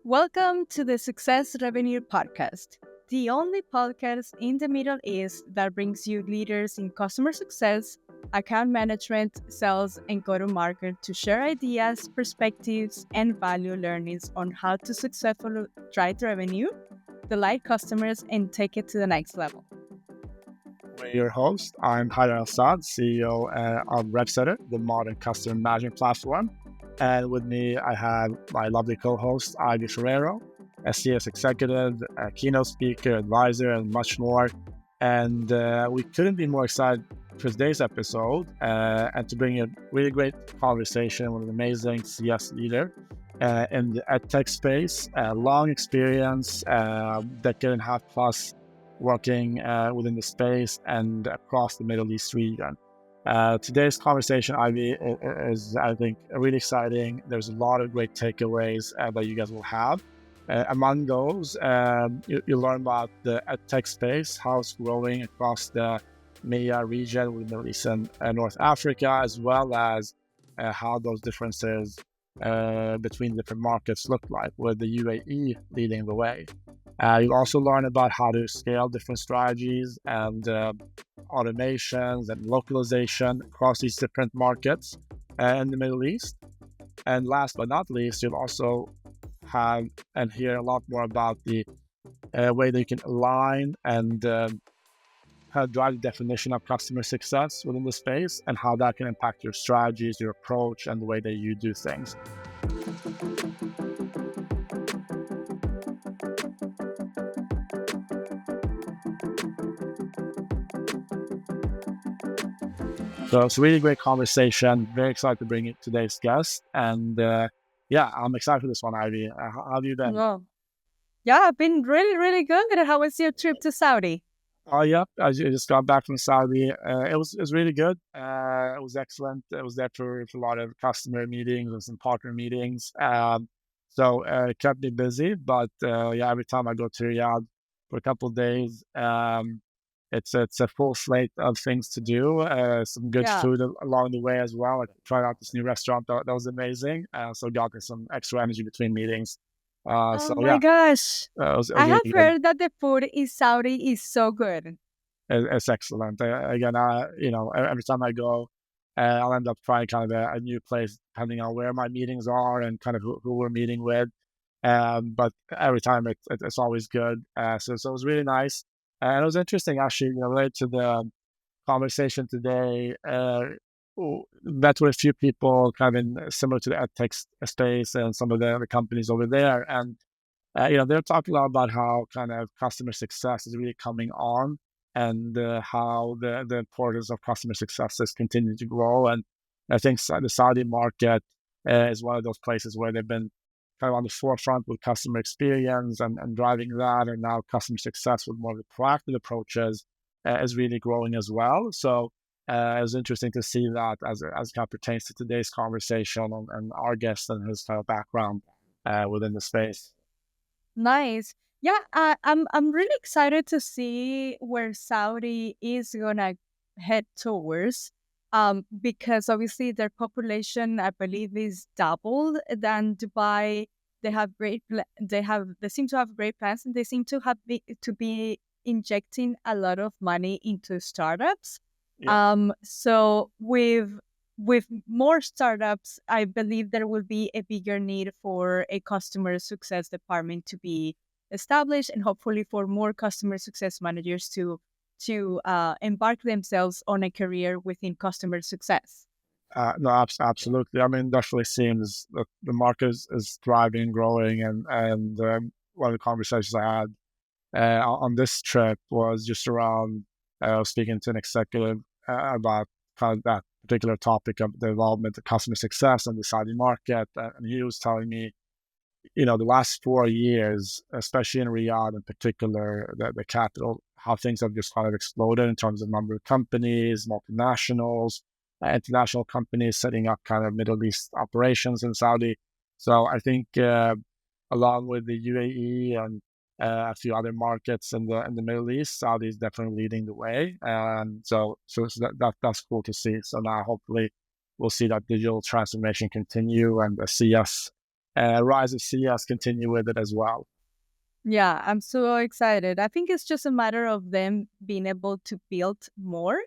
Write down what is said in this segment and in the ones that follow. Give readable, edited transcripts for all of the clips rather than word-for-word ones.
Welcome to the Success Revenue Podcast, the only podcast in the Middle East that brings you leaders in customer success, account management, sales, and go-to-market to share ideas, perspectives, and value learnings on how to successfully drive revenue, delight customers, and take it to the next level. We're your host. I'm Haidar Al-Saad, CEO of RevSetter, the modern customer management platform. And with me, I have my lovely co-host, Ivy Ferrero, a CS executive, a keynote speaker, advisor, and much more. And we couldn't be more excited for today's episode and to bring a really great conversation with an amazing CS leader in the EdTech space, long experience, decade and a half plus working within the space and across the Middle East region. Today's conversation, Ivy, is, I think, really exciting. There's a lot of great takeaways that you guys will have. Among those, you'll learn about the EdTech space, how it's growing across the MEA region with Middle East and North Africa, as well as how those differences between different markets look like, with the UAE leading the way. You'll also learn about how to scale different strategies and automations and localization across these different markets in the Middle East. And last but not least, you'll also have and hear a lot more about the way that you can align and how to drive the definition of customer success within the space and how that can impact your strategies, your approach, and the way that you do things. So it's a really great conversation. Very excited to bring in today's guest. And I'm excited for this one, Ivy. How have you been? Well, yeah, I've been really, really good. How was your trip to Saudi? Oh, yeah. I just got back from Saudi. It was really good. It was excellent. I was there for a lot of customer meetings and some partner meetings. So it kept me busy. But every time I go to Riyadh for a couple of days, it's a full slate of things to do. Some good food along the way as well. I tried out this new restaurant that was amazing. So got some extra energy between meetings. My gosh. I have heard that the food in Saudi is so good. It's excellent. Again, every time I go, I'll end up trying kind of a new place depending on where my meetings are and kind of who we're meeting with. But every time it's always good. So it was really nice. And it was interesting, actually, related to the conversation today. Met with a few people kind of in similar to the EdTech space and some of the companies over there. And, they're talking a lot about how kind of customer success is really coming on and how the importance of customer success is continuing to grow. And I think the Saudi market is one of those places where they've been kind of on the forefront with customer experience and driving that, and now customer success with more of the proactive approaches is really growing as well. So it was interesting to see that as kind of pertains to today's conversation and our guest and his kind of background within the space. Nice. Yeah, I'm really excited to see where Saudi is gonna head towards. Because obviously their population, I believe, is doubled than Dubai. They seem to have great plans, and they seem to be injecting a lot of money into startups. Yeah. So with more startups, I believe there will be a bigger need for a customer success department to be established, and hopefully for more customer success managers to embark themselves on a career within customer success. No, absolutely. I mean, definitely seems that the market is thriving and growing. And one of the conversations I had on this trip was just around speaking to an executive about kind of that particular topic of the development of customer success in the Saudi market. And he was telling me, the last 4 years, especially in Riyadh in particular, the capital, how things have just kind of exploded in terms of number of companies, multinationals, international companies setting up kind of Middle East operations in Saudi. So I think along with the UAE and a few other markets in the Middle East, Saudi is definitely leading the way. And so that's cool to see. So now hopefully we'll see that digital transformation continue and the CS rise and see us continue with it as well. Yeah, I'm so excited. I think it's just a matter of them being able to build more.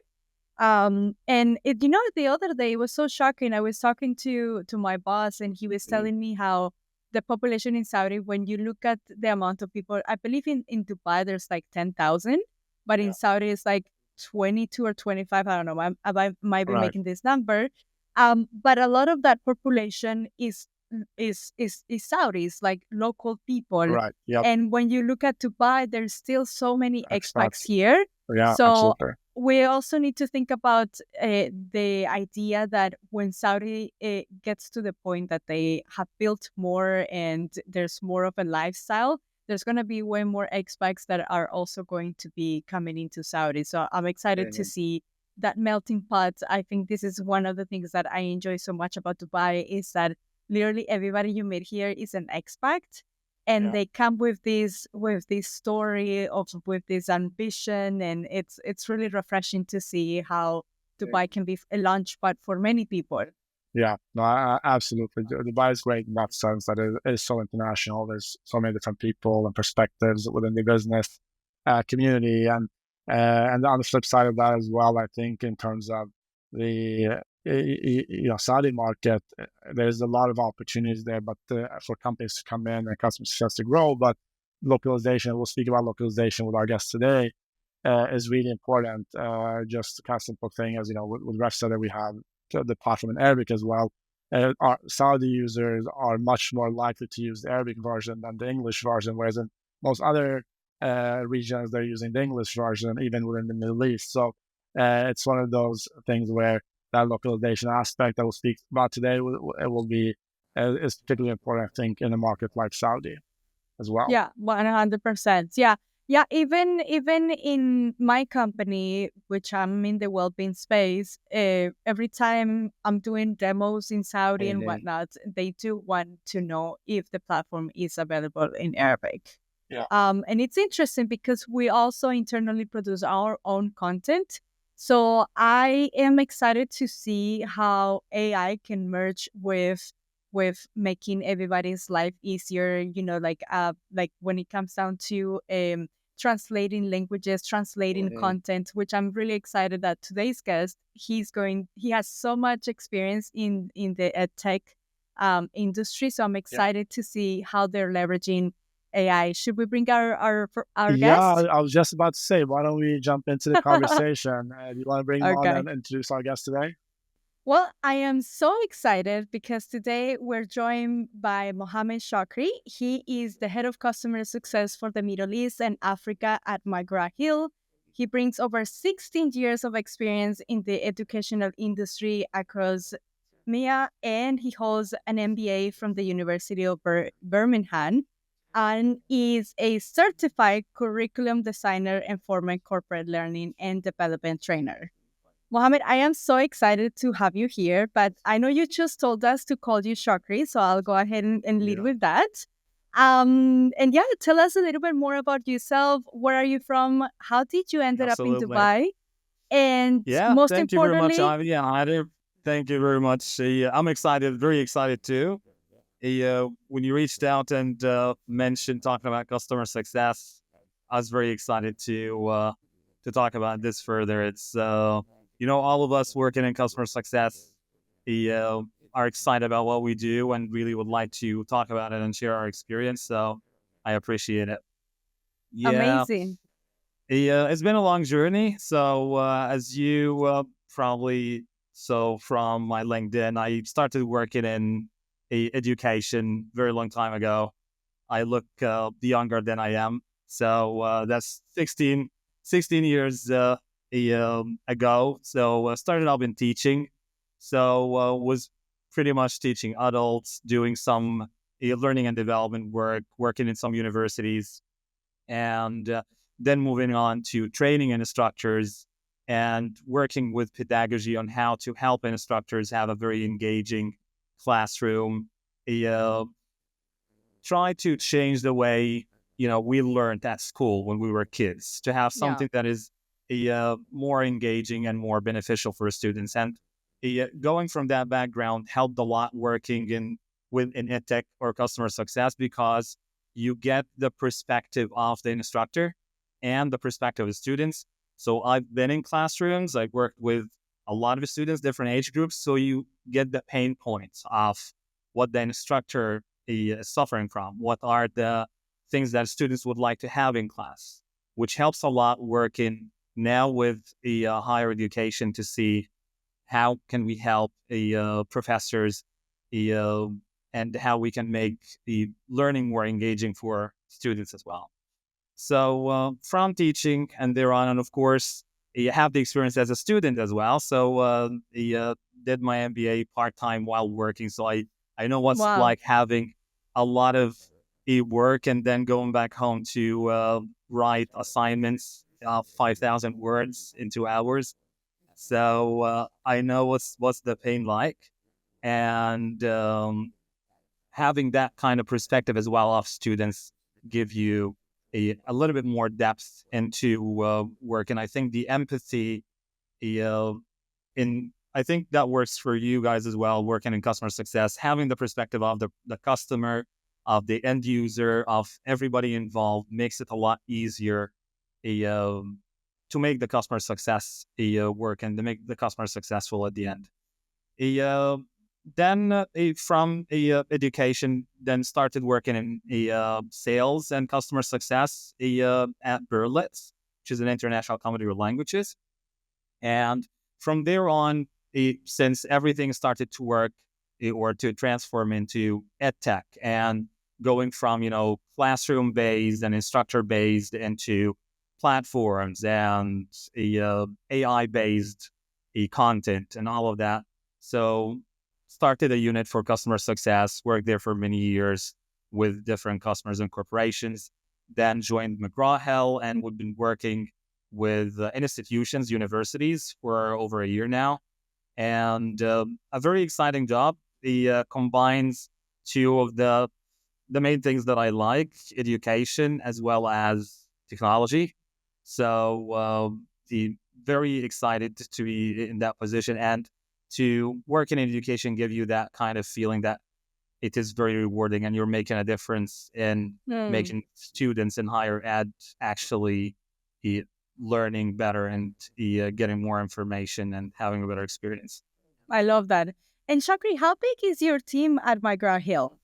And the other day it was so shocking. I was talking to my boss, and he was telling me how the population in Saudi, when you look at the amount of people, I believe in Dubai there's like 10,000, but in Yeah. Saudi it's like 22 or 25. I don't know. I might be Right. making this number. But a lot of that population is Saudis, like local people. Right. Yep. And when you look at Dubai, there's still so many expats Expats. here. Yeah. So Absolutely. we also need to think about the idea that when Saudi gets to the point that they have built more and there's more of a lifestyle, there's going to be way more expats that are also going to be coming into Saudi. So I'm excited to Mhm. see that melting pot. I think this is one of the things that I enjoy so much about Dubai is that literally everybody you meet here is an expat, and Yeah. they come with this story of with this ambition, and it's really refreshing to see how Dubai can be a launch pad for many people. Yeah, no, absolutely. Dubai is great in that sense that it is so international. There's so many different people and perspectives within the business community, and on the flip side of that as well, I think in terms of the Saudi market, there's a lot of opportunities there, but for companies to come in and customer success to grow. But localization, we'll speak about localization with our guests today, is really important. Just a simple thing as with RefSetter, we have the platform in Arabic as well. Our Saudi users are much more likely to use the Arabic version than the English version, whereas in most other regions they're using the English version, even within the Middle East. So it's one of those things where that localization aspect that we'll speak about today will be is particularly important, I think, in a market like Saudi as well. Yeah, 100%. Yeah. Yeah, even in my company, which I'm in the well-being space, every time I'm doing demos in Saudi and Mhm. whatnot, they do want to know if the platform is available in Arabic. Yeah. And it's interesting because we also internally produce our own content. So I am excited to see how AI can merge with making everybody's life easier. Like when it comes down to translating languages, translating Mhm. content, which I'm really excited that today's guest he has so much experience in the EdTech industry. So I'm Yeah. excited to see how they're leveraging AI. Should we bring our Yeah, guest? I was just about to say, why don't we jump into the conversation? Do you want to bring him on Okay. and introduce our guest today? Well, I am so excited because today we're joined by Mohamed Shokry. He is the head of customer success for the Middle East and Africa at McGraw Hill. He brings over 16 years of experience in the educational industry across MEA, and he holds an MBA from the University of Birmingham and is a certified curriculum designer and former corporate learning and development trainer. Mohammed, I am so excited to have you here, but I know you just told us to call you Shokri, so I'll go ahead and lead Yeah, with that. And yeah, tell us a little bit more about yourself. Where are you from? How did you ended up in Absolutely. Dubai? And Yeah, most thank you very much, importantly, Ivy. Yeah, I do. Thank you very much. I'm excited, very excited too. When you reached out and mentioned talking about customer success, I was very excited to talk about this further. It's all of us working in customer success, uh, are excited about what we do and really would like to talk about it and share our experience. So I appreciate it. Yeah. amazing. Yeah, it's been a long journey. So, as you probably saw from my LinkedIn, I started working in education very long time ago. I look younger than I am. So, that's 16 years ago. So, started out in teaching. So, was pretty much teaching adults, doing some learning and development work, working in some universities, and then moving on to training instructors and working with pedagogy on how to help instructors have a very engaging classroom. Uh, Try to change the way we learned at school when we were kids to have Yeah. something that is more engaging and more beneficial for students. And going from that background helped a lot working in within EdTech or customer success because you get the perspective of the instructor and the perspective of the students. So I've been in classrooms, I've worked with a lot of students, different age groups. So you get the pain points of what the instructor is suffering from. What are the things that students would like to have in class, which helps a lot working now with the higher education to see how can we help the professors and how we can make the learning more engaging for students as well. So from teaching and thereon, and of course, you have the experience as a student as well. So I did my MBA part-time while working. So I know what's Wow. like having a lot of work and then going back home to write assignments of 5,000 words in 2 hours. So I know what's the pain like. And having that kind of perspective as well of students give you a little bit more depth into work. And I think the empathy I think that works for you guys as well, working in customer success, having the perspective of the customer, of the end user, of everybody involved makes it a lot easier to make the customer success work and to make the customer successful at the end. Then from education, then started working in sales and customer success at Berlitz, which is an international company with languages. And from there on, since everything started to work or to transform into EdTech and going from, classroom-based and instructor-based into platforms and AI-based content and all of that. So started a unit for customer success, worked there for many years with different customers and corporations, then joined McGraw Hill, and we've been working with institutions, universities for over a year now. And a very exciting job. It combines two of the main things that I like, education as well as technology. So very excited to be in that position and to work in education, give you that kind of feeling that it is very rewarding and you're making a difference in making students in higher ed actually learning better and getting more information and having a better experience. I love that. And Shokry, how big is your team at McGraw Hill?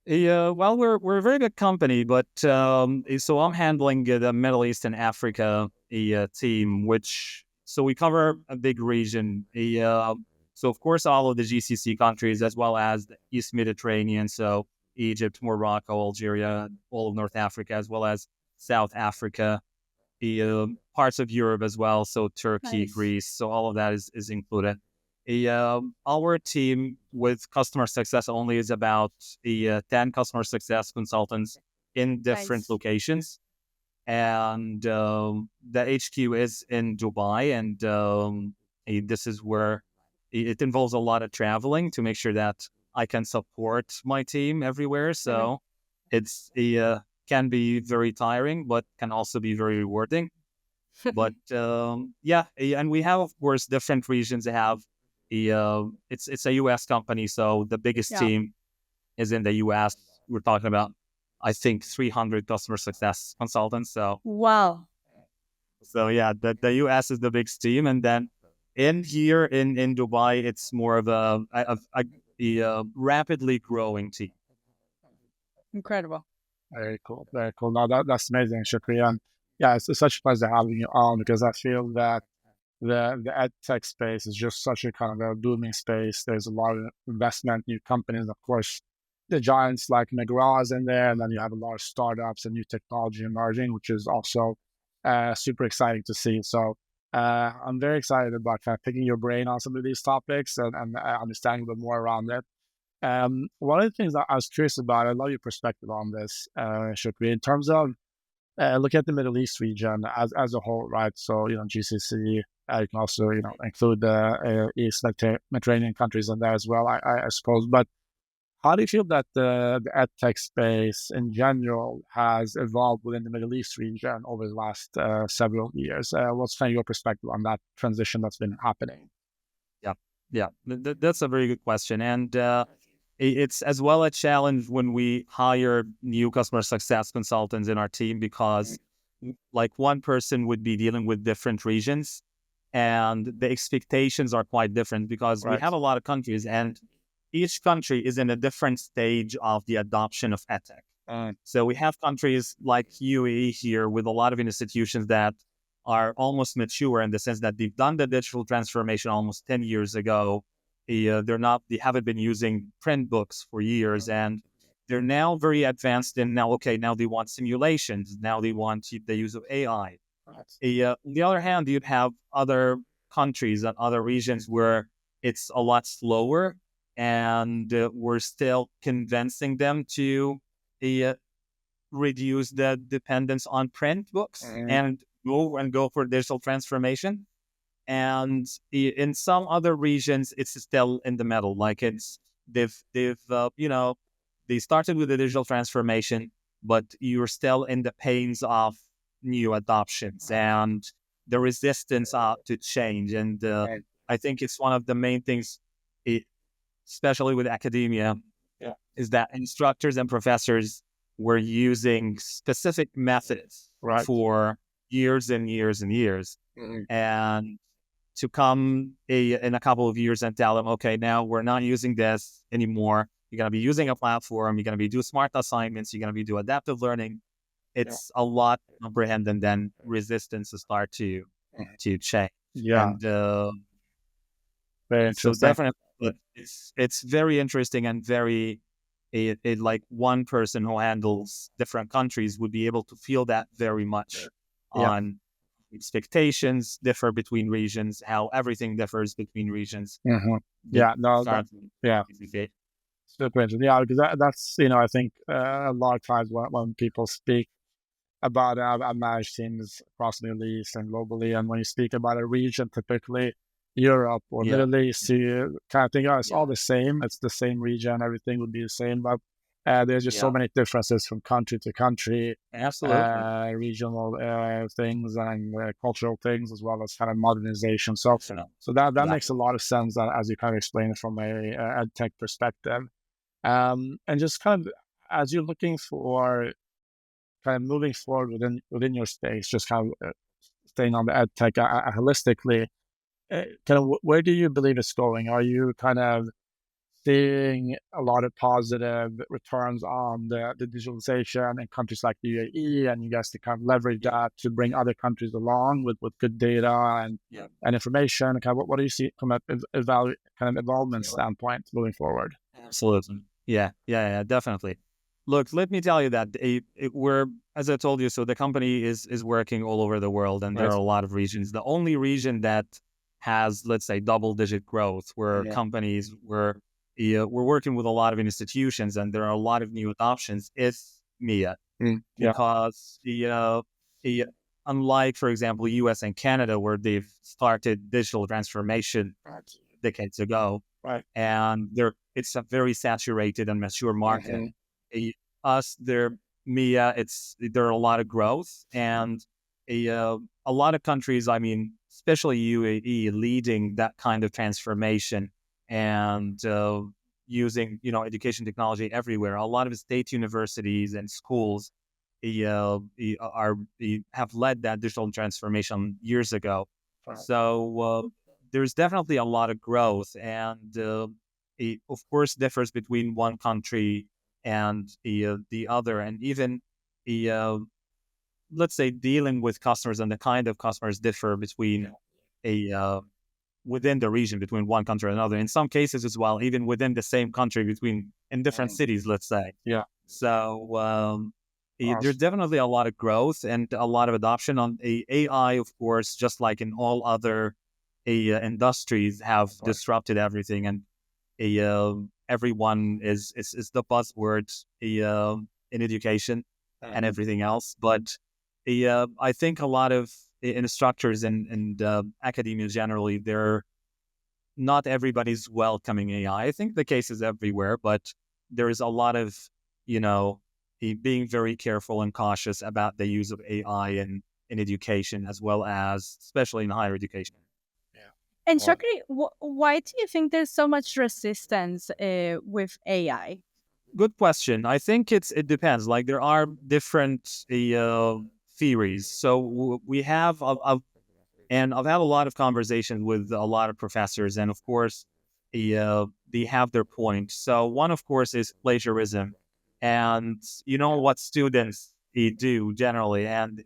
Well, we're a very good company, but so I'm handling the Middle East and Africa team, so we cover a big region. So of course, all of the GCC countries, as well as the East Mediterranean, so Egypt, Morocco, Algeria, all of North Africa, as well as South Africa, parts of Europe as well, so Turkey, Nice. Greece, so all of that is included. Our team with customer success only is about 10 customer success consultants in different Nice. locations. And the HQ is in Dubai. And this is where it involves a lot of traveling to make sure that I can support my team everywhere. So it's can be very tiring, but can also be very rewarding. But yeah, and we have, of course, different regions that have it's a U.S. company, so the biggest Yeah. team is in the U.S. We're talking about, I think, 300 customer success consultants. So Wow. yeah, the U.S. is the biggest team, and then in Dubai, it's more of a rapidly growing team. Incredible. Very cool. Very cool. No, that's amazing, Shukri. And yeah, it's such a pleasure having you on because I feel that the ed tech space is just such a kind of a booming space. There's a lot of investment, new companies, of course, the giants like McGraw is in there, and then you have a lot of startups and new technology emerging, which is also super exciting to see. So I'm very excited about kind of picking your brain on some of these topics and understanding a bit more around it. One of the things that I was curious about, I love your perspective on this, Shukri, in terms of looking at the Middle East region as a whole, right? So, GCC, you can also, include the East Mediterranean countries in there as well, I suppose. But how do you feel that the EdTech space in general has evolved within the Middle East region over the last several years? What's kind of your perspective on that transition that's been happening? Yeah, that's a very good question. And it's as well a challenge when we hire new customer success consultants in our team, because like one person would be dealing with different regions, and the expectations are quite different because we Right. have a lot of countries, and each country is in a different stage of the adoption of EdTech. So we have countries like UAE here with a lot of institutions that are almost mature in the sense that they've done the digital transformation almost 10 years ago. They haven't been using print books for years, and they're now very advanced in now they want simulations. Now they want the use of AI. On the other hand, you'd have other countries and other regions where it's a lot slower, and we're still convincing them to uh, reduce the dependence on print books and go for digital transformation. And in some other regions, it's still in the middle. Like they've they started with the digital transformation, but you're still in the pains of new adoptions and the resistance to change. And I think it's one of the main things, especially with academia, is that instructors and professors were using specific methods for years and years and years. And to come in a couple of years and tell them, okay, now we're not using this anymore. You're going to be using a platform. You're going to be doing smart assignments. You're going to be doing adaptive learning. It's a lot to comprehend, and then resistance to start to change. Yeah. And Very so interesting. definitely, it's very interesting and very like one person who handles different countries would be able to feel that very much on expectations differ between regions, how everything differs between regions. Yeah, no, super interesting. Yeah, because that's I think a lot of times when people speak about managed teams across the Middle East and globally, and when you speak about a region, typically Europe or Middle East, you kind of think, oh, it's all the same. It's the same region. Everything would be the same, but there's just so many differences from country to country. Absolutely. Regional things and cultural things, as well as kind of modernization. So that makes a lot of sense, as you kind of explained it from a ed tech perspective. And just kind of as you're looking for kind of moving forward within your space, just kind of staying on the ed tech holistically, kind of where do you believe it's going? Are you kind of seeing a lot of positive returns on the digitalization in countries like the UAE, and you guys to kind of leverage that to bring other countries along with good data and information? Kind of what do you see from a kind of involvement standpoint moving forward? Absolutely. Yeah, definitely. Look, let me tell you that we're, as I told you, so the company is working all over the world, and there are a lot of regions. The only region that has, let's say, double-digit growth, where companies we're working with a lot of institutions, and there are a lot of new adoptions, is MEA. Because unlike, for example, US and Canada, where they've started digital transformation decades ago, and it's a very saturated and mature market. MEA, there are a lot of growth, and a lot of countries, I mean, especially UAE, leading that kind of transformation and using education technology everywhere. A lot of state universities and schools have led that digital transformation years ago. So there's definitely a lot of growth, and it of course differs between one country and the other, and even let's say dealing with customers and the kind of customers differ between within the region, between one country and another. In some cases as well, even within the same country, in different cities, let's say. So there's definitely a lot of growth and a lot of adoption on AI, of course, just like in all other industries, have disrupted everything, and everyone is the buzzword in education and everything else. But I think a lot of instructors and academia generally, not everybody's welcoming AI. I think the case is everywhere, but there is a lot of being very careful and cautious about the use of AI in education, as well as especially in higher education. And Shokri, why do you think there's so much resistance with AI? Good question. I think it depends. Like there are different theories. So we have and I've had a lot of conversations with a lot of professors, and of course, they have their point. So one, of course, is plagiarism, and you know what students do generally, and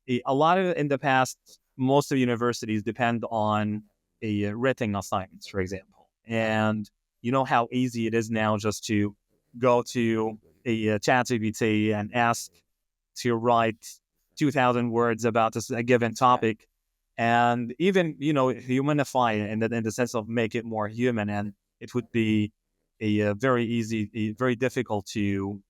a lot of in the past, most of universities depend on written assignments, for example, and you know how easy it is now just to go to a ChatGPT and ask to write 2,000 words about a given topic, and even humanify it in the sense of make it more human, and it would be very easy, very difficult to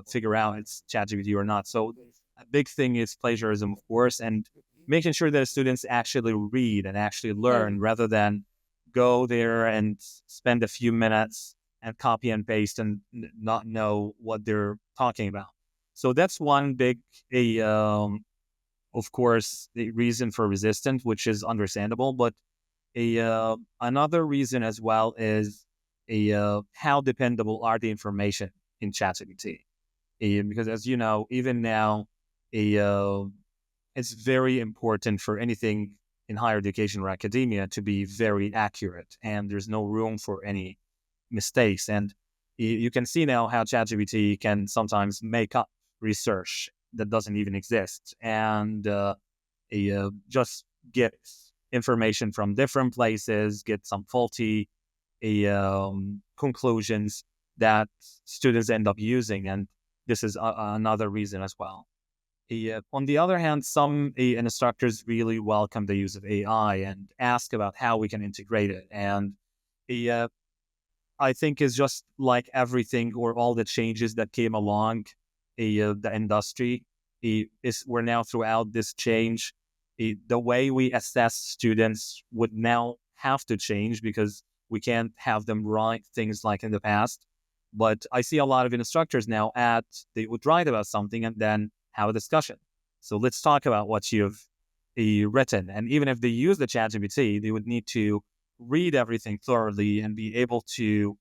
figure out it's ChatGPT or not. So a big thing is plagiarism, of course, and making sure that students actually read and actually Yeah. learn rather than go there and spend a few minutes and copy and paste and not know what they're talking about. So that's one big, of course, the reason for resistance, which is understandable. But another reason as well is how dependable are the information in ChatGPT? Because as you know, even now, a it's very important for anything in higher education or academia to be very accurate, and there's no room for any mistakes. And you can see now how ChatGPT can sometimes make up research that doesn't even exist, and just get information from different places, get some faulty conclusions that students end up using, and this is another reason as well. On the other hand, some instructors really welcome the use of AI and ask about how we can integrate it. And uh, I think is just like everything or all the changes that came along the industry. Is we're now throughout this change. The way we assess students would now have to change because we can't have them write things like in the past. But I see a lot of instructors now they would write about something and then have a discussion. So let's talk about what you've written. And even if they use the ChatGPT, they would need to read everything thoroughly and be able to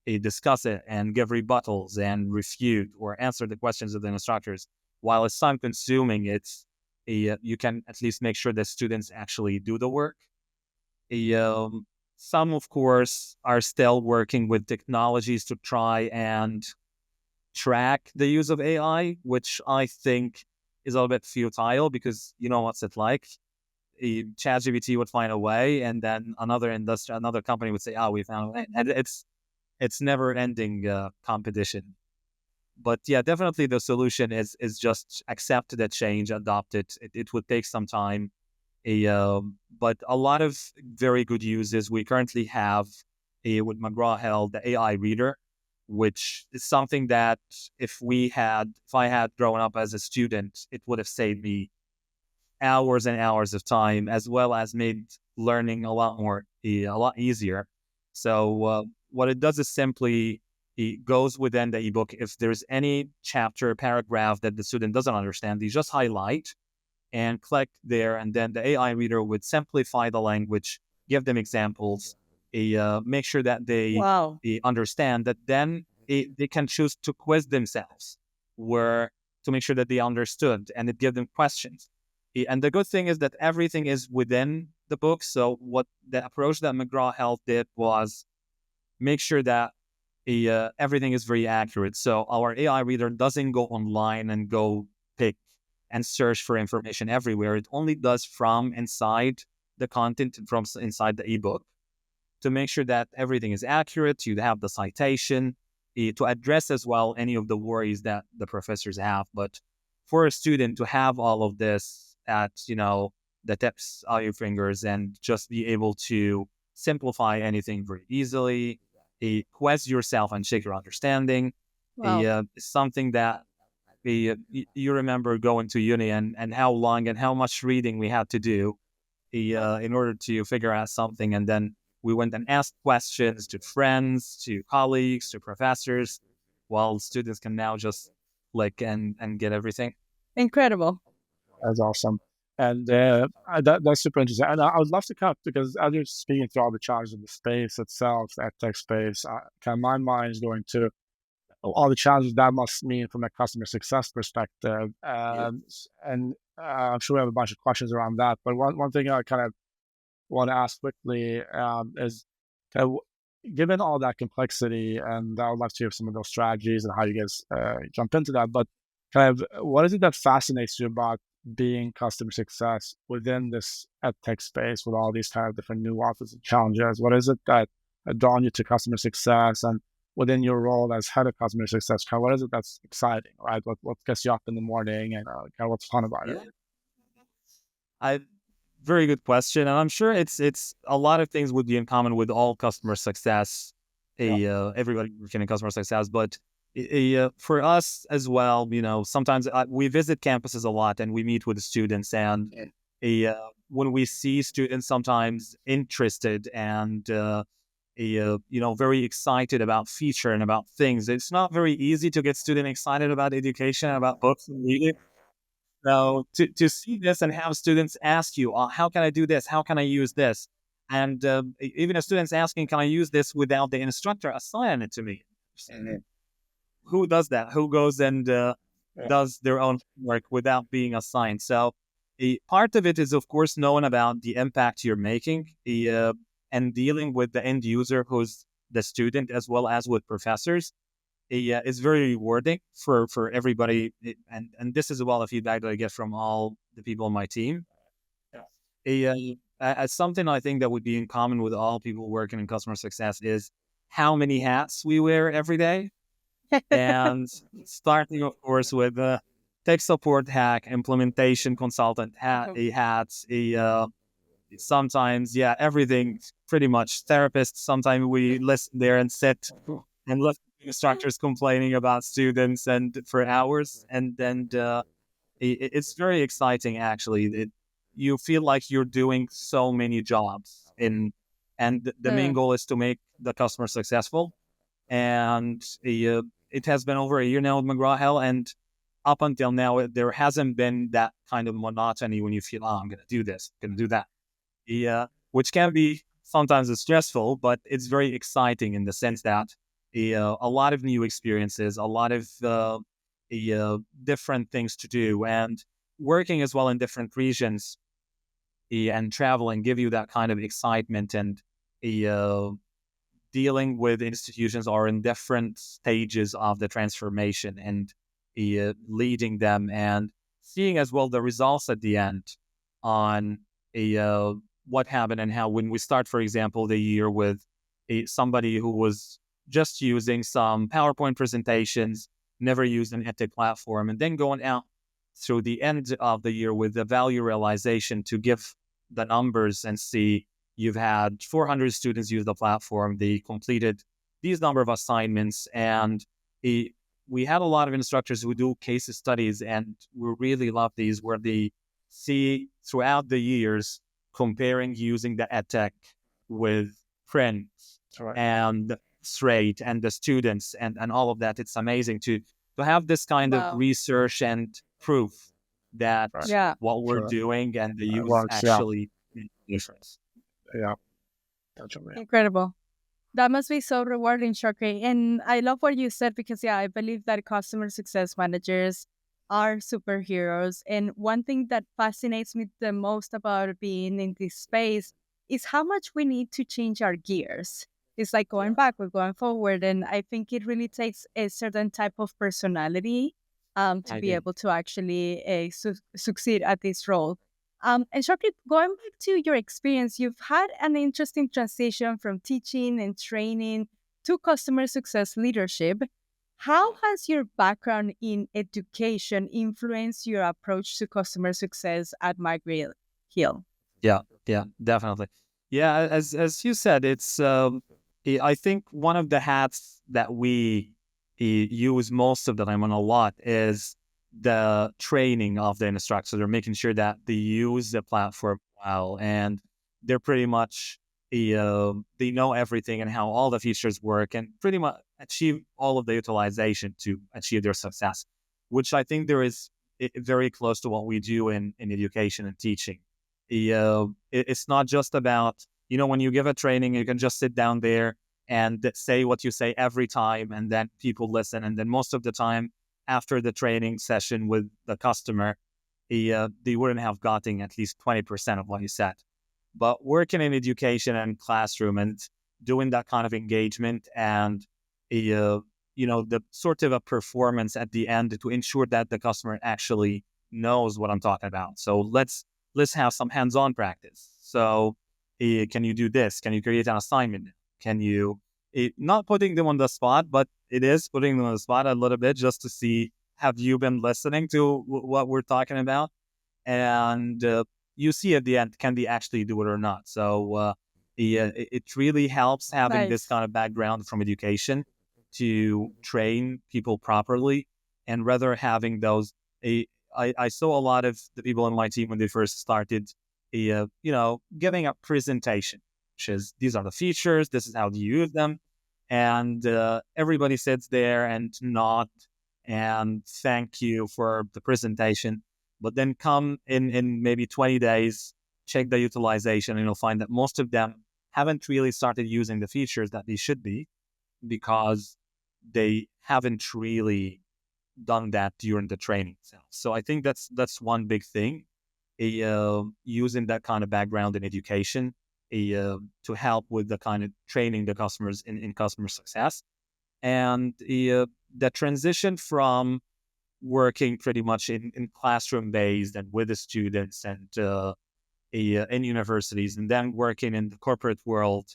discuss it and give rebuttals and refute or answer the questions of the instructors. While it's time consuming, you can at least make sure that students actually do the work. Some, of course, are still working with technologies to try and track the use of AI, which I think is a little bit futile because you know what's it like. ChatGPT would find a way, and then another company would say, "Oh, we found a way," and it's never ending competition. But yeah, definitely the solution is just accept the change, adopt it. It would take some time, but a lot of very good uses. We currently have with McGraw Hill the AI reader, which is something that if I had grown up as a student, it would have saved me hours and hours of time, as well as made learning a lot easier. So what it does is simply it goes within the ebook. If there's any chapter, paragraph that the student doesn't understand, you just highlight and click there, and then the AI reader would simplify the language, give them examples, make sure that they Wow. understand that. Then they can choose to quiz themselves, where to make sure that they understood, and it give them questions. And the good thing is that everything is within the book. So what the approach that McGraw Hill did was make sure that everything is very accurate. So our AI reader doesn't go online and go pick and search for information everywhere. It only does from inside the content, from inside the ebook, to make sure that everything is accurate. You have the citation to address as well any of the worries that the professors have. But for a student to have all of this at the tips of your fingers and just be able to simplify anything very easily, quest yourself and check your understanding, Wow. something that you remember going to uni and how long and how much reading we had to do in order to figure out something. And then we went and asked questions to friends, to colleagues, to professors, while students can now just click and get everything. Incredible. That's awesome. And that's super interesting. And I would love to cut because as you're speaking through all the challenges of the space itself, that tech space, kind of my mind is going to all the challenges that must mean from a customer success perspective. Yeah. And I'm sure we have a bunch of questions around that. But one thing I kind of want to ask quickly is kind of, given all that complexity, and I would love to hear some of those strategies and how you guys jump into that. But kind of, what is it that fascinates you about being customer success within this edtech space with all these kind of different nuances and challenges? What is it that drawn you to customer success, and within your role as head of customer success, kind of what is it that's exciting, right? What gets you up in the morning, and kind of what's fun about it? Yeah. I Very good question, and I'm sure it's a lot of things would be in common with all customer success, Yeah. everybody working in customer success. But for us as well, sometimes we visit campuses a lot and we meet with the students, and when we see students sometimes interested and very excited about feature and about things, it's not very easy to get student excited about education, about books and reading. So to see this and have students ask you, how can I do this? How can I use this? And even if students asking, can I use this without the instructor assigning it to me? Mhm. Who does that? Who goes and Yeah. does their own work without being assigned? So a part of it is, of course, knowing about the impact you're making and dealing with the end user who's the student as well as with professors. It's very rewarding for everybody, and this is well the feedback that I get from all the people on my team. As something I think that would be in common with all people working in customer success is how many hats we wear every day, and starting of course with the tech support hack, implementation consultant hats, sometimes everything pretty much therapist. Sometimes we listen there and sit and listen to instructors complaining about students and for hours, and then it's very exciting actually. You feel like you're doing so many jobs and the main Hmm. goal is to make the customer successful. And it has been over a year now with McGraw Hill, and up until now there hasn't been that kind of monotony when you feel, I'm going to do this, going to do that. Which can be sometimes stressful, but it's very exciting in the sense that a lot of new experiences, a lot of different things to do, and working as well in different regions and traveling give you that kind of excitement. And uh, dealing with institutions are in different stages of the transformation and leading them and seeing as well the results at the end on what happened and how when we start, for example, the year with somebody who was just using some PowerPoint presentations, never used an EdTech platform, and then going out through the end of the year with the value realization to give the numbers and see you've had 400 students use the platform. They completed these number of assignments, and we had a lot of instructors who do case studies, and we really love these where they see throughout the years comparing using the EdTech with friends Right. and straight and the students and all of that. It's amazing to have this kind of Wow. research and proof that Right. Yeah. what we're Sure. doing and the use Works. Yeah. actually makes a difference. Yeah. Definitely. Incredible. That must be so rewarding, Shokri. And I love what you said because, yeah, I believe that customer success managers are superheroes. And one thing that fascinates me the most about being in this space is how much we need to change our gears. It's like going Yeah. backward, going forward. And I think it really takes a certain type of personality to I be do. able to actually succeed at this role. And Shakti, going back to your experience, you've had an interesting transition from teaching and training to customer success leadership. How has your background in education influenced your approach to customer success at McGraw Hill? Yeah, yeah, definitely. Yeah, as you said, it's I think one of the hats that we use most of the time on a lot is the training of the instructors. So they're making sure that they use the platform well, and they're pretty much they know everything and how all the features work, and pretty much achieve all of the utilization to achieve their success. Which I think there is very close to what we do in education and teaching. It's not just about, when you give a training, you can just sit down there and say what you say every time, and then people listen. And then most of the time after the training session with the customer, they wouldn't have gotten at least 20% of what you said. But working in education and classroom and doing that kind of engagement and the sort of a performance at the end to ensure that the customer actually knows what I'm talking about. So let's have some hands-on practice. So can you do this? Can you create an assignment? Can you, not putting them on the spot, but it is putting them on the spot a little bit just to see, have you been listening to what we're talking about? And you see at the end, can they actually do it or not? So it really helps having this Nice. kind of background from education to train people properly, and rather having those. I saw a lot of the people in my team when they first started, giving a presentation, which is, these are the features, this is how you use them, and everybody sits there and nod and thank you for the presentation. But then come in maybe 20 days, check the utilization, and you'll find that most of them haven't really started using the features that they should be, because they haven't really done that during the training itself. So I think that's one big thing, using that kind of background in education to help with the kind of training the customers in customer success. And the transition from working pretty much in classroom based and with the students and in universities, and then working in the corporate world,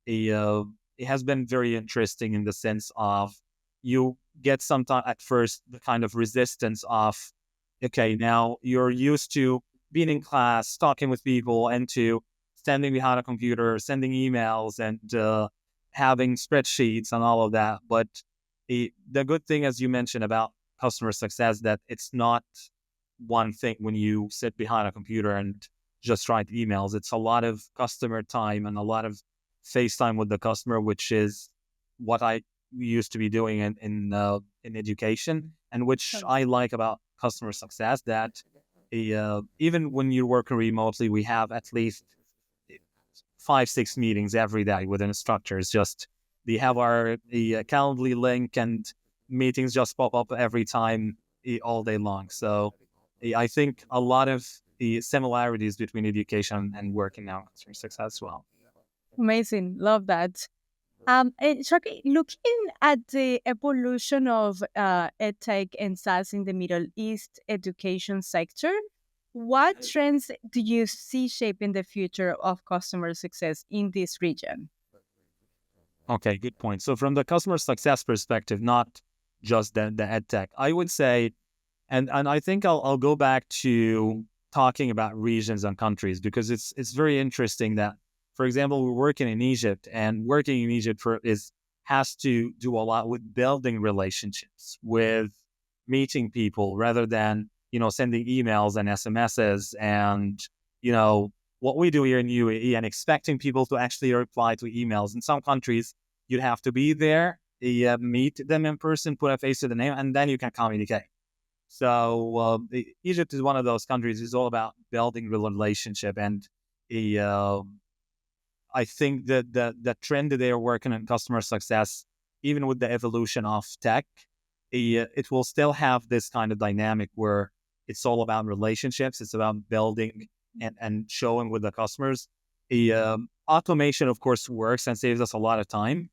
it has been very interesting in the sense of, you get sometimes at first the kind of resistance of, okay, now you're used to being in class, talking with people, and to standing behind a computer, sending emails, and having spreadsheets and all of that. But the good thing, as you mentioned about customer success, that it's not one thing when you sit behind a computer and just write emails. It's a lot of customer time and a lot of face time with the customer, which is what I used to be doing in education, and which I like about customer success, that even when you're working remotely, we have at least 5-6 meetings every day with instructors. Just they have our Calendly link, and meetings just pop up every time, all day long. So I think a lot of the similarities between education and working now customer success as well. Amazing. Love that. And Shokry, looking at the evolution of EdTech and SaaS in the Middle East education sector, what trends do you see shaping the future of customer success in this region? Okay, good point. So from the customer success perspective, not just the EdTech, I would say, and I think I'll go back to talking about regions and countries, because it's very interesting that, for example, we're working in Egypt, and working in Egypt has to do a lot with building relationships, with meeting people, rather than sending emails and SMSs, and what we do here in UAE, and expecting people to actually reply to emails. In some countries, you'd have to be there, meet them in person, put a face to the name, and then you can communicate. So Egypt is one of those countries. It's all about building relationship, and I think that the trend that they are working on customer success, even with the evolution of tech, it will still have this kind of dynamic where it's all about relationships. It's about building and showing with the customers. Automation, of course, works and saves us a lot of time.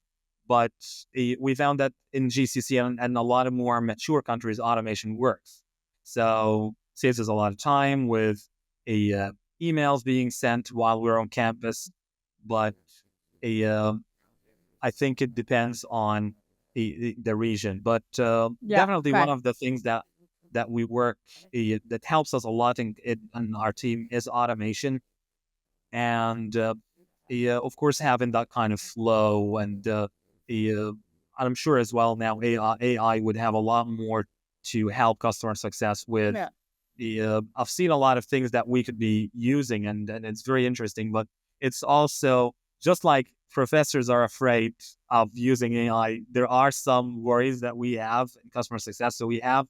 But we found that in GCC and a lot of more mature countries, automation works. So saves us a lot of time with emails being sent while we're on campus. But I think it depends on the region. But Yeah, definitely one right. of the things that we work that helps us a lot in our team is automation, and of course having that kind of flow, and I'm sure as well now AI would have a lot more to help customer success with. Yeah. I've seen a lot of things that we could be using, and it's very interesting, but it's also just like professors are afraid of using AI. There are some worries that we have in customer success. So we have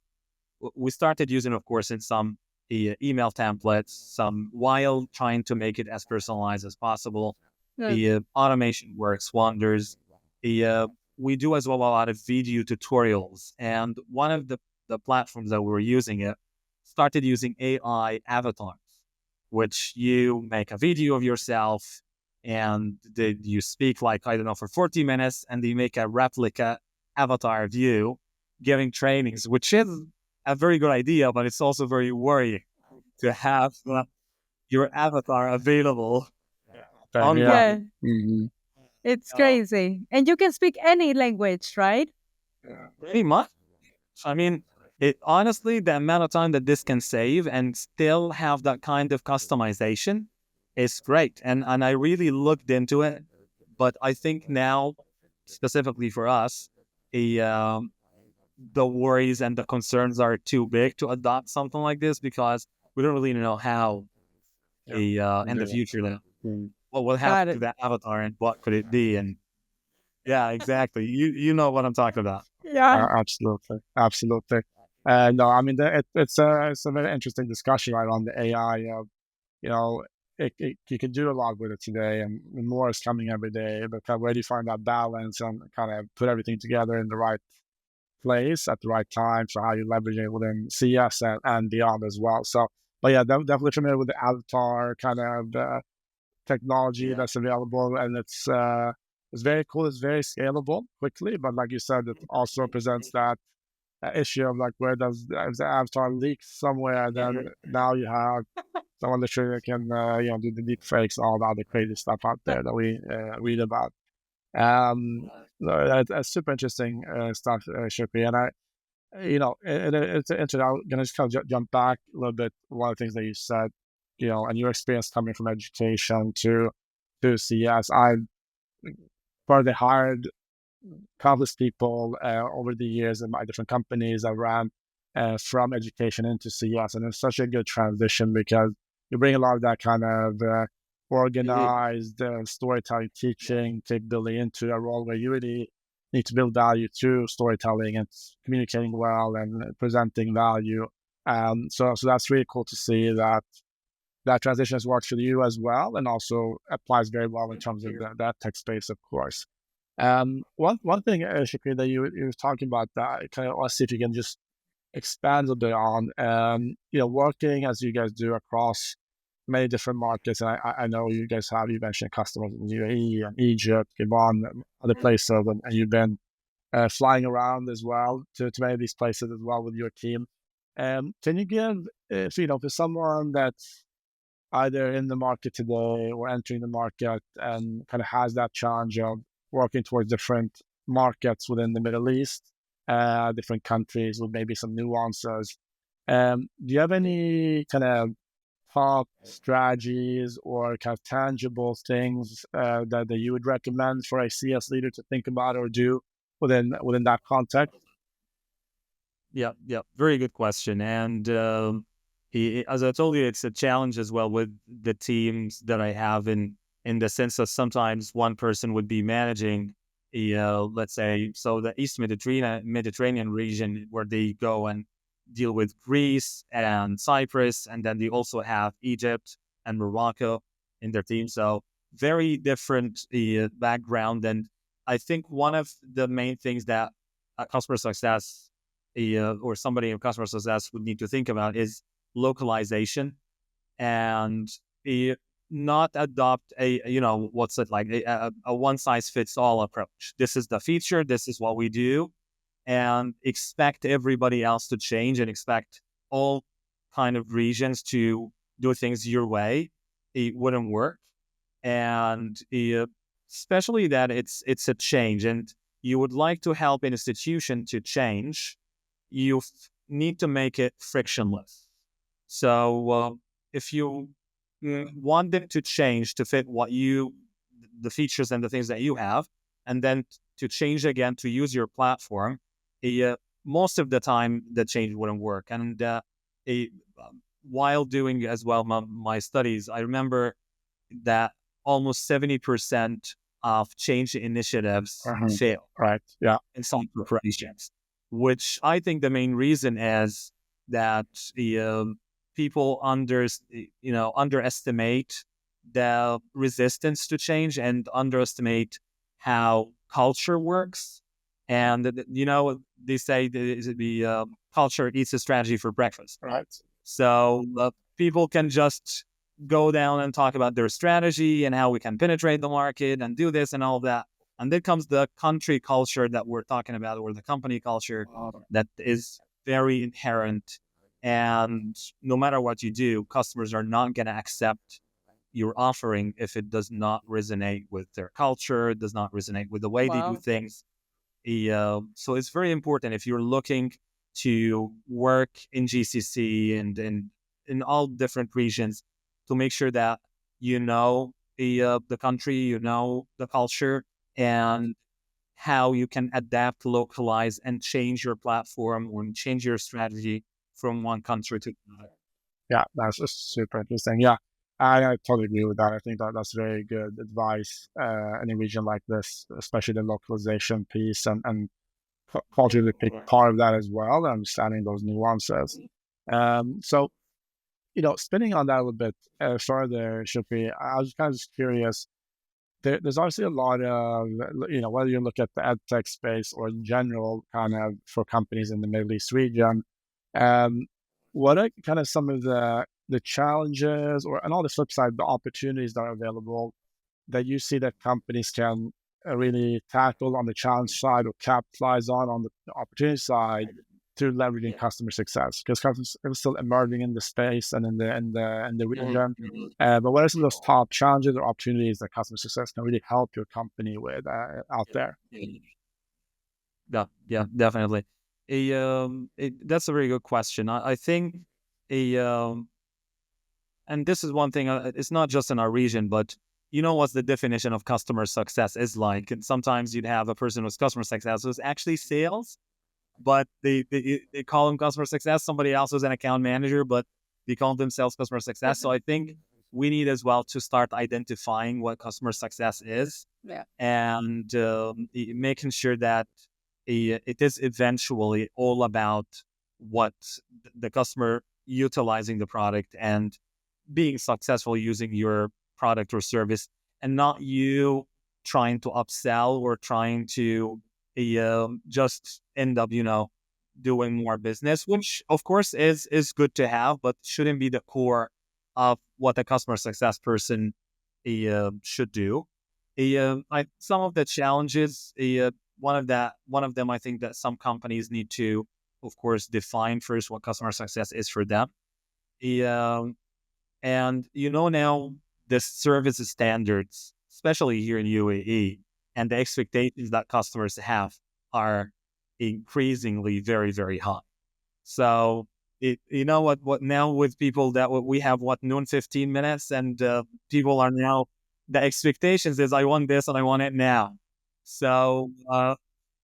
we started using, of course, in some email templates, some while trying to make it as personalized as possible. Yeah. The automation works wonders. We do as well a lot of video tutorials, and one of the platforms that we were using it started using AI avatars, which you make a video of yourself and you speak like, I don't know, for 40 minutes, and they make a replica avatar of you giving trainings, which is a very good idea, but it's also very worrying to have your avatar available Yeah. Yeah. online. hmm It's crazy. And you can speak any language, right? Pretty much. I mean, it honestly, the amount of time that this can save and still have that kind of customization is great. And I really looked into it, but I think now, specifically for us, the the worries and the concerns are too big to adopt something like this because we don't really know how in the future that what will Got happen to it. that avatar and what could it be. And yeah, exactly. You know what I'm talking about. Yeah. Absolutely, absolutely. No, I mean it's a very interesting discussion right on the AI. You know, you can do a lot with it today, and more is coming every day. But where do you find that balance and kind of put everything together in the right place at the right time? So how you leverage it within CS and beyond as well. So, but yeah, definitely familiar with the avatar kind of technology that's available, and it's very cool. It's very scalable quickly, but like you said, it also presents that issue of like where does if the avatar leaks somewhere, then now you have someone literally that can do the deep fakes and all the other crazy stuff out there that we read about. No, that's super interesting stuff, Shukri. And it's interesting. I'm gonna just kind of jump back a little bit. One of the things that you said, and your experience coming from education to CS. I've partly hired countless people over the years in my different companies I ran from education into CS, and it's such a good transition because you bring a lot of that kind of organized storytelling, teaching capability into a role where you really need to build value through storytelling and communicating well and presenting value. So that's really cool to see that transition has worked for you as well, and also applies very well in terms of that tech space, of course. One thing, Shakir, that you were talking about that kind of let's see if you can just expand a bit on, working as you guys do across many different markets. And I know you mentioned customers in UAE and Egypt, Iran, and other places, and you've been flying around as well to many of these places as well with your team. Can you give, if for someone that's either in the market today or entering the market and kind of has that challenge of working towards different markets within the Middle East, different countries with maybe some nuances. Do you have any kind of top strategies or kind of tangible things that you would recommend for a CS leader to think about or do within that context? Yeah, yeah, very good question. And as I told you, it's a challenge as well with the teams that I have in the sense that sometimes one person would be managing, let's say, so the East Mediterranean region where they go and deal with Greece and Cyprus, and then they also have Egypt and Morocco in their team. So very different background. And I think one of the main things that customer success or somebody in customer success would need to think about is localization and not adopt a one size fits all approach. This is the feature. This is what we do, and expect everybody else to change and expect all kind of regions to do things your way. It wouldn't work, and especially that it's a change, and you would like to help an institution to change. You need to make it frictionless. So if you want them to change to fit the features and the things that you have, and then to change again to use your platform, most of the time the change wouldn't work. And while doing as well my studies, I remember that almost 70% of change initiatives fail Right. Yeah. in some corporations, which I think the main reason is that people underestimate the resistance to change and underestimate how culture works. And they say the culture eats a strategy for breakfast. Right. So people can just go down and talk about their strategy and how we can penetrate the market and do this and all of that. And then comes the country culture that we're talking about, or the company culture that is very inherent. And no matter what you do, customers are not going to accept your offering if it does not resonate with their culture, does not resonate with the way they do Wow. things. So it's very important if you're looking to work in GCC and in all different regions to make sure that the country, the culture, and how you can adapt, localize, and change your platform or change your strategy from one country to another. Yeah, that's just super interesting. Yeah, I totally agree with that. I think that's very good advice in a region like this, especially the localization piece and culture is a big part of that as well, understanding those nuances. So, spinning on that a little bit further, Shukri, I was kind of just curious. There's obviously a lot of, whether you look at the EdTech space or in general, kind of for companies in the Middle East region, um, what are kind of some of the challenges and on the flip side, the opportunities that are available that you see that companies can really tackle on the challenge side or capitalize on the opportunity side through leveraging customer success? Because customers are still emerging in the space and in the region. But what are some of those top challenges or opportunities that customer success can really help your company with out there? Yeah, definitely. That's a very good question. I think a and this is one thing. It's not just in our region, but what's the definition of customer success is like. And sometimes you'd have a person who's customer success who's actually sales, but they call them customer success. Somebody else is an account manager, but they call themselves customer success. So I think we need as well to start identifying what customer success is, Yeah. and making sure that it is eventually all about what the customer utilizing the product and being successful using your product or service, and not you trying to upsell or trying to just end up, doing more business, which of course is good to have, but shouldn't be the core of what a customer success person should do. Some of the challenges, one of them, I think that some companies need to, of course, define first what customer success is for them. And now the service standards, especially here in UAE, and the expectations that customers have are increasingly very, very high. So what now with people that we have noon 15 minutes, and people are now, the expectations is I want this and I want it now. So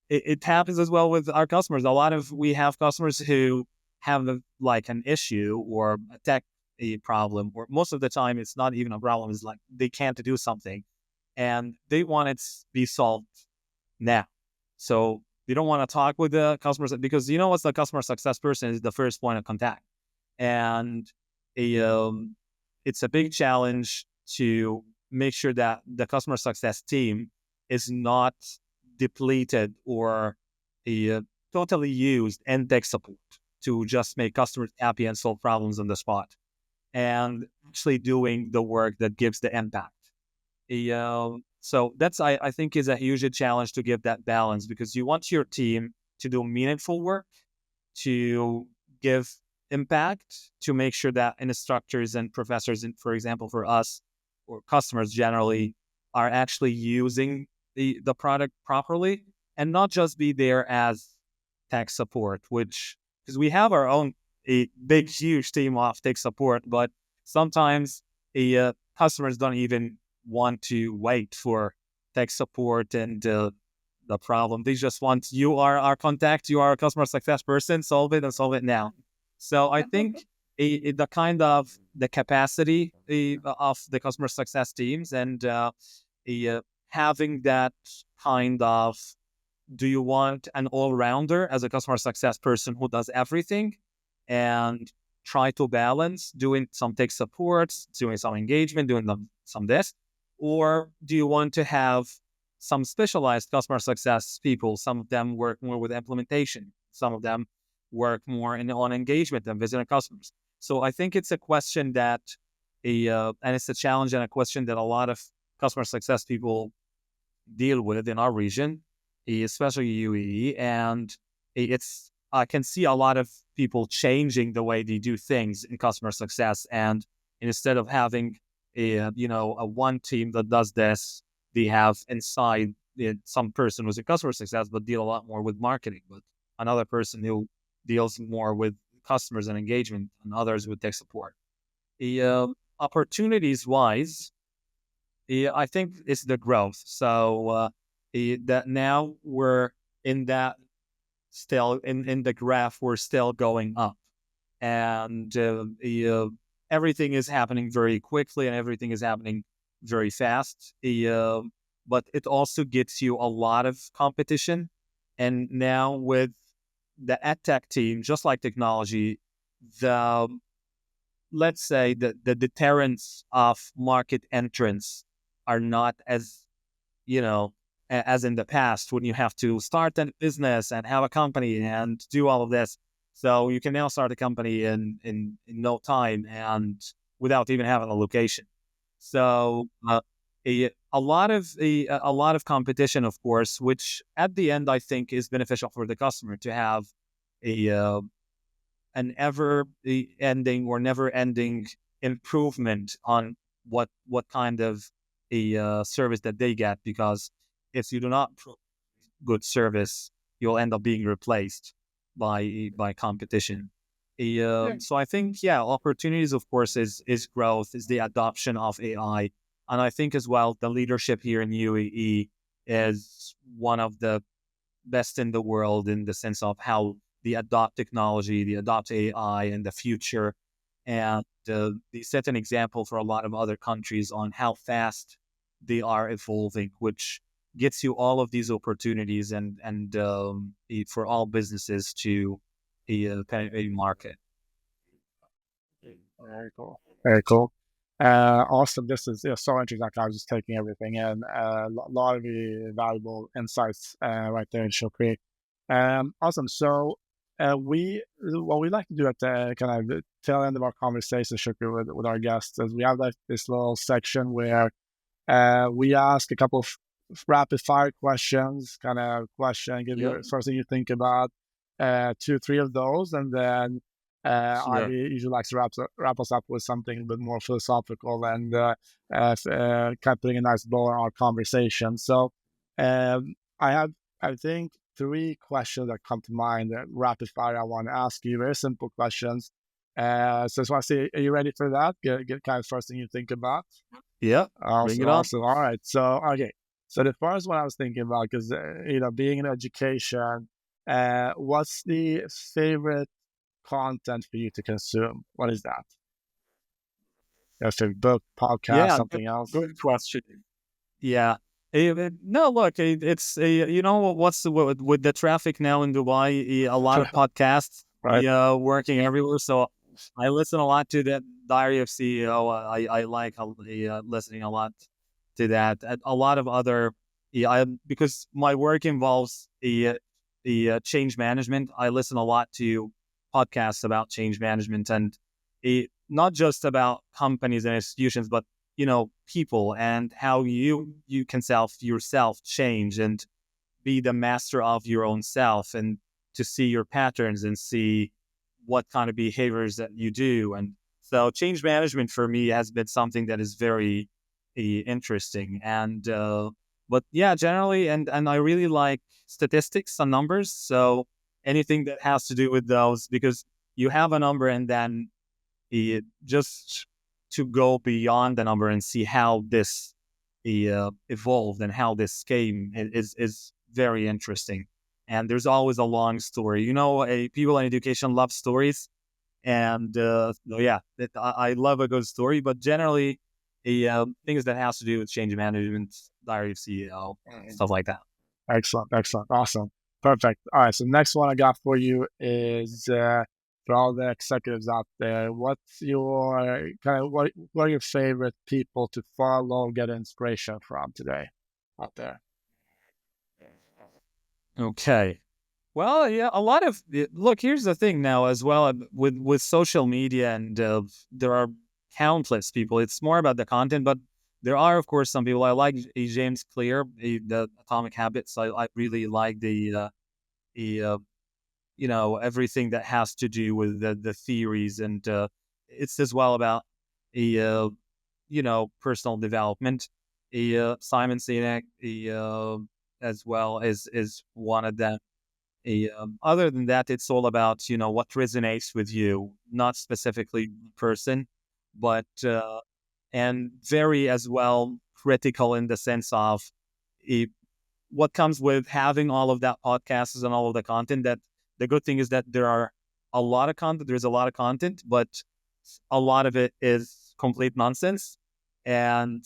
it happens as well with our customers. We have customers who have like an issue or a tech problem, or most of the time it's not even a problem. It's like they can't do something and they want it to be solved now. So they don't want to talk with the customers, because what's the customer success person is the first point of contact. And it's a big challenge to make sure that the customer success team is not depleted or totally used in tech support to just make customers happy and solve problems on the spot, and actually doing the work that gives the impact. So that's, I think, is a huge challenge to give that balance, because you want your team to do meaningful work, to give impact, to make sure that instructors and professors, and for example, for us or customers generally, are actually using the product properly, and not just be there as tech support, because we have our own a big, huge team of tech support, but sometimes customers don't even want to wait for tech support and the problem. They just want, you are our contact, you are a customer success person, solve it and solve it now. So I think the capacity of the customer success teams, and having that kind of, do you want an all-rounder as a customer success person who does everything? and try to balance doing some tech support, doing some engagement, doing some this? Or do you want to have some specialized customer success people? Some of them work more with implementation. Some of them work more on engagement and visiting customers. So I think it's a question that and it's a challenge and a question that a lot of customer success people deal with in our region, especially UAE. And it's I can see a lot of people changing the way they do things in customer success. And instead of having a one team that does this, they have inside some person who's in customer success, but deal a lot more with marketing. But another person who deals more with customers and engagement, and others with tech support. Opportunities wise, I think it's the growth. So that now we're in that still in the graph, we're still going up, and everything is happening very quickly, and everything is happening very fast. But it also gets you a lot of competition, and now with the EdTech team, just like technology, the let's say the deterrents of market entrance are not as as in the past, when you have to start a business and have a company and do all of this. So you can now start a company in no time and without even having a location. So a lot of competition, of course, which at the end I think is beneficial for the customer to have a an ever ending or never ending improvement on what kind of a service that they get, because if you do not provide good service, you'll end up being replaced by competition. So I think opportunities, of course, is growth, is the adoption of AI, and I think as well the leadership here in UAE is one of the best in the world in the sense of how they adopt technology, they adopt AI in the future, and they set an example for a lot of other countries on how fast they are evolving, which gets you all of these opportunities and for all businesses to penetrate market. Very cool. Very cool. Awesome. This is so interesting. I was just taking everything in. A lot of the valuable insights right there in Shokri. Awesome. So what we like to do at the kind of tail end of our conversation, Shokri, with our guests, is we have like this little section where we ask a couple of rapid fire questions, give you first thing you think about, 2-3 of those, and then I usually like to wrap us up with something a bit more philosophical and kind of putting a nice bow on our conversation. So I have, I think, 3 questions that come to mind, rapid fire. I want to ask you very simple questions. So I just want to say, are you ready for that? Get kind of first thing you think about. Yeah, Awesome, bring it on. awesome. All right. So okay. So the first one I was thinking about, because being in education, what's the favorite content for you to consume? What is that? Your favorite book, podcast, something else? Good question. Yeah. No, look, it's what's with the traffic now in Dubai, a lot of podcasts, Right. working everywhere. So I listen a lot to that Diary of CEO. I like listening a lot to that. And a lot of other, because my work involves the change management. I listen a lot to podcasts about change management, and not just about companies and institutions, but people, and how you can yourself change and be the master of your own self, and to see your patterns and see what kind of behaviors that you do. And so change management for me has been something that is very interesting. And but yeah, generally, and I really like statistics and numbers. So anything that has to do with those, because you have a number, and then just to go beyond the number and see how this evolved and how this came is very interesting. And there's always a long story. People in education love stories, and I love a good story. But generally, things that has to do with change management, Diary of CEO, stuff like that. Excellent, awesome, perfect. All right. So next one I got for you is for all the executives out there, what's your what are your favorite people to follow, get inspiration from today out there? Okay. Well, yeah, a lot of look. Here's the thing now, as well, with social media, and there are countless people. It's more about the content, but there are, of course, some people. I like James Clear, the Atomic Habits. I really like the everything that has to do with the theories, and it's as well about the personal development. Simon Sinek, as well is one of them. Other than that, it's all about what resonates with you, not specifically person, but and very as well critical in the sense of uh, what comes with having all of that podcasts and all of the content. That the good thing is that there are a lot of content. There's a lot of content, but a lot of it is complete nonsense, and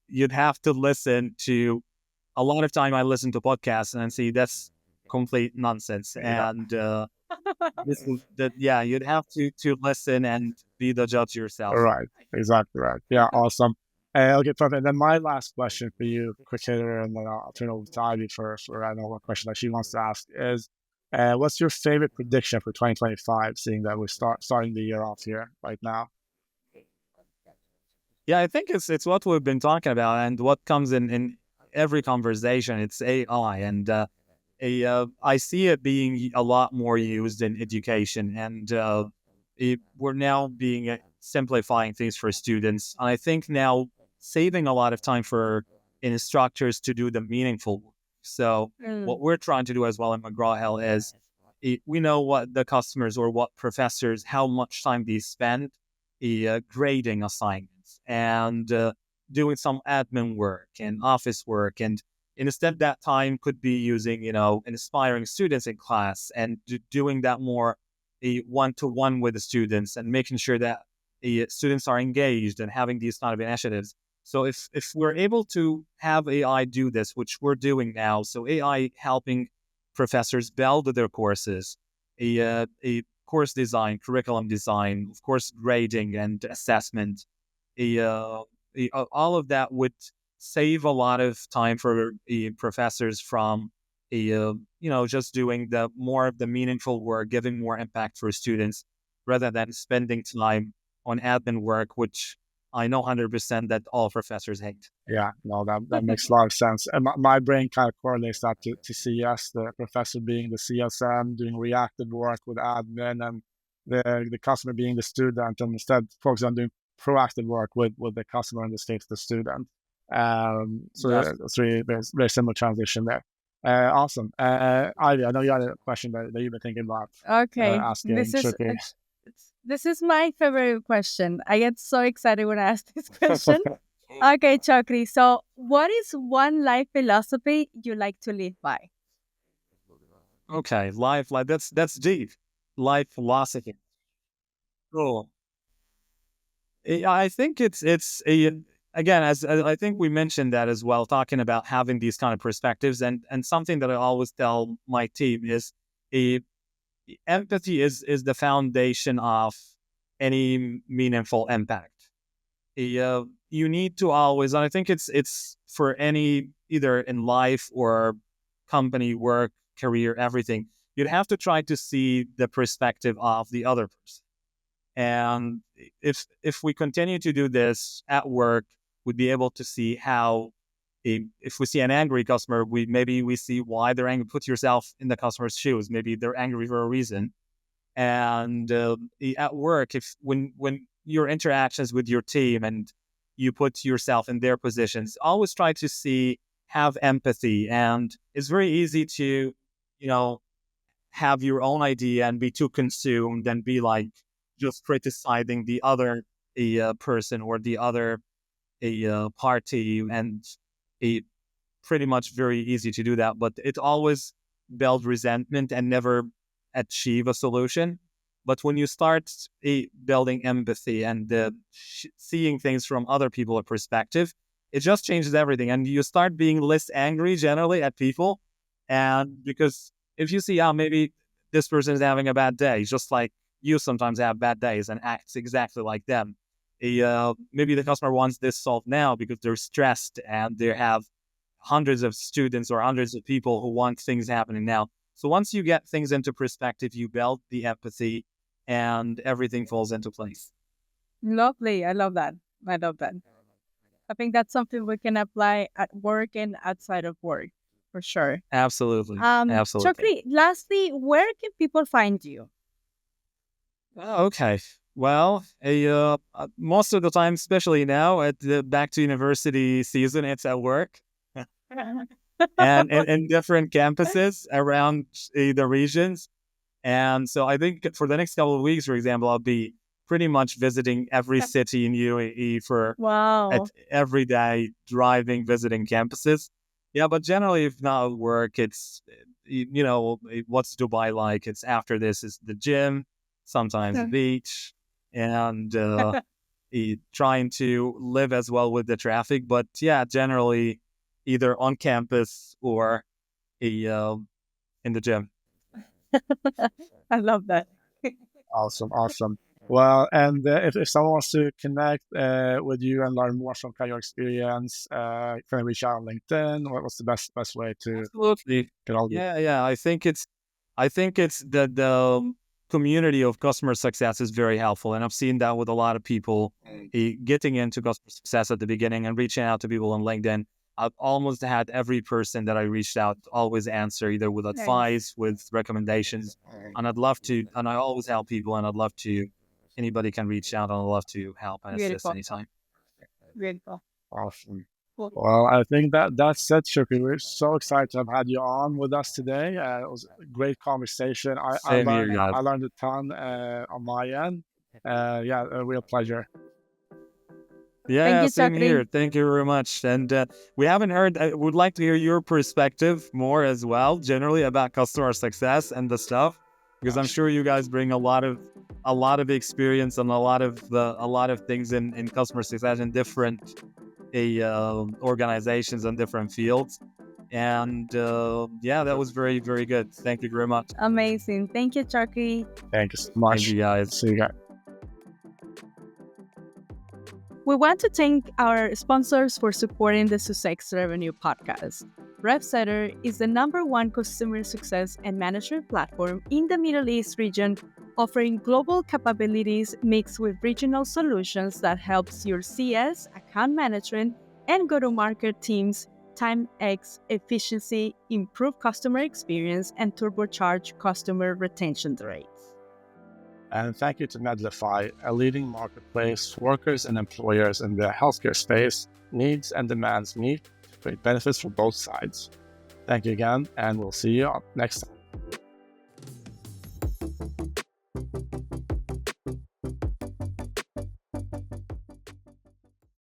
you'd have to listen to. A lot of time I listen to podcasts and see that's complete nonsense, Yeah. and this is that. Yeah, you'd have to listen and be the judge yourself. Right. Exactly right. Yeah. Awesome. Okay, perfect. And then my last question for you, quick hitter, and then I'll turn over to Ivy for I know what question that she wants to ask is, what's your favorite prediction for 2025? Seeing that we're starting the year off here right now. Yeah, I think it's what we've been talking about, and what comes in every conversation. It's AI, and I see it being a lot more used in education, and we're now being simplifying things for students. And I think now saving a lot of time for instructors to do the meaningful work. So what we're trying to do as well in McGraw Hill is we know what the customers or what professors, how much time they spend grading assignments and doing some admin work and office work, and instead that time could be using inspiring students in class and doing that more one-to-one with the students, and making sure that students are engaged and having these kind of initiatives. So if we're able to have AI do this, which we're doing now, so AI helping professors build their courses, a course design, curriculum design, of course, grading and assessment, all of that would save a lot of time for professors from just doing the more of the meaningful work, giving more impact for students, rather than spending time on admin work, which I know 100% that all professors hate. Yeah, no, that makes a lot of sense. And my brain kind of correlates that to CS, the professor being the CSM, doing reactive work with admin, and the customer being the student, and instead focus on doing proactive work with the customer, in this case, the student. So Yes. it's really very similar transition there. Awesome. Ivy, I know you had a question that you've been thinking about Okay, asking Shokry. this is my favorite question. I get so excited when I ask this question. Okay, Chokri. So, what is one life philosophy you like to live by? Okay, life that's deep. Life philosophy. Cool. I think it's a again, as I think we mentioned that as well, talking about having these kind of perspectives, and something that I always tell my team is a empathy is the foundation of any meaningful impact. You need to always, and I think it's for any, either in life or company, work, career, everything. You'd have to try to see the perspective of the other person. And if we continue to do this at work, we'd be able to see how, if we see an angry customer, we see why they're angry. Put yourself in the customer's shoes. Maybe they're angry for a reason. And at work, if when your interactions with your team and you put yourself in their positions, always try to have empathy. And it's very easy to, have your own idea and be too consumed and be like just criticizing the other person or the other party, and it pretty much very easy to do that, but it always builds resentment and never achieve a solution. But when you start building empathy and seeing things from other people's perspective, it just changes everything, and you start being less angry generally at people. And because if you see, maybe this person is having a bad day, just like you sometimes have bad days and acts exactly like them. Maybe the customer wants this solved now because they're stressed and they have hundreds of students or hundreds of people who want things happening now. So once you get things into perspective, you build the empathy and everything falls into place. Lovely. I love that. I love that. I think that's something we can apply at work and outside of work for sure. Absolutely. Absolutely. Chokri, lastly, where can people find you? Oh, okay. Well, most of the time, especially now at the back to university season, it's at work and in different campuses around the regions. And so I think for the next couple of weeks, for example, I'll be pretty much visiting every city in UAE for Wow. every day, driving, visiting campuses. Yeah, but generally, if not work, it's, what's Dubai like? It's after this is the gym, sometimes the beach, and trying to live as well with the traffic. But yeah, generally either on campus or in the gym. I love that. Awesome. Well, and if someone wants to connect with you and learn more from your experience, can I reach out on LinkedIn? What's the best way to Absolutely. get all you? Yeah. I think it's the community of customer success is very helpful, and I've seen that with a lot of people getting into customer success at the beginning and reaching out to people on LinkedIn. I've almost had every person that I reached out always answer either with advice, with recommendations, and I'd love to. And I always help people, and I'd love to. Anybody can reach out, and I'd love to help and assist anytime. Beautiful. Awesome. Well, I think that's it, Shokry. We're so excited to have had you on with us today. It was a great conversation. I learned a ton on my end. Yeah, a real pleasure. Yeah, same here. Thank you very much. And we haven't heard, I would like to hear your perspective more as well, generally about customer success and the stuff, because I'm sure you guys bring a lot of experience and a lot of things in customer success in different organizations and different fields. And that was very, very good. Thank you very much. Amazing. Thank you, Chokry. Thank you so much. Thank you, guys. See you guys. We want to thank our sponsors for supporting the Sussex Revenue Podcast. RevSetter is the #1 customer success and management platform in the Middle East region, offering global capabilities mixed with regional solutions that helps your CS, account management, and go-to-market teams 10x efficiency, improve customer experience, and turbocharge customer retention rates. And thank you to Medlify, a leading marketplace for workers and employers in the healthcare space. Needs and demands meet to create benefits for both sides. Thank you again, and we'll see you next time.